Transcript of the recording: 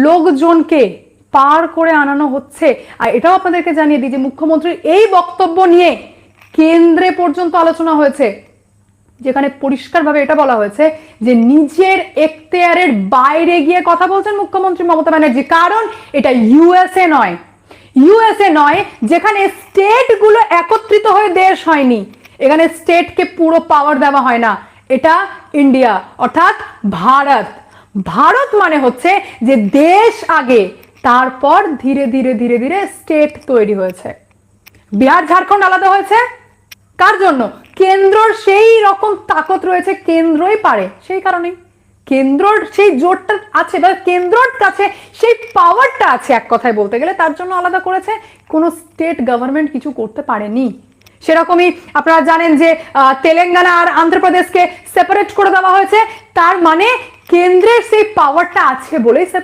লোকজনকে পার করে আনানো হচ্ছে। আর এটাও আপনাদেরকে জানিয়ে দিই যে মুখ্যমন্ত্রীর এই বক্তব্য নিয়ে কেন্দ্রে পর্যন্ত আলোচনা হয়েছে, যেখানে পরিষ্কারভাবে এটা বলা হয়েছে যে নিজের এখতিয়ারের বাইরে গিয়ে কথা বলছেন মুখ্যমন্ত্রী মমতা ব্যানার্জি। কারণ এটা ইউএসএ নয়, ইউএসএ নয় যেখানে স্টেট গুলো একত্রিত হয়ে দেশ হয়নি, এখানে স্টেটকে পুরো পাওয়ার দেওয়া হয় না। এটা ইন্ডিয়া অর্থাৎ ভারত। ভারত মানে হচ্ছে যে দেশ আগে, তারপর ধীরে ধীরে ধীরে ধীরে স্টেট তৈরি হয়েছে। বিহার ঝাড়খণ্ড আলাদা হয়েছে কার জন্য? কেন্দ্রর সেই রকম তাকত রয়েছে, কেন্দ্রই পারে, সেই কারণেই কেন্দ্রর সেই জোরটা আছে বা কেন্দ্রর কাছে সেই পাওয়ারটা আছে, এক কথায় বলতে গেলে তার জন্য আলাদা করেছে। কোনো স্টেট গভর্নমেন্ট কিছু করতে পারেনি। সেরকমই আপনারা জানেন যে তেলেঙ্গানা আর অন্ধ্রপ্রদেশকে সেপারেট করে দেওয়া হয়েছে, তার মানে কেন্দ্রের সেই পাওয়ারটা আছে বলেই সেপারেট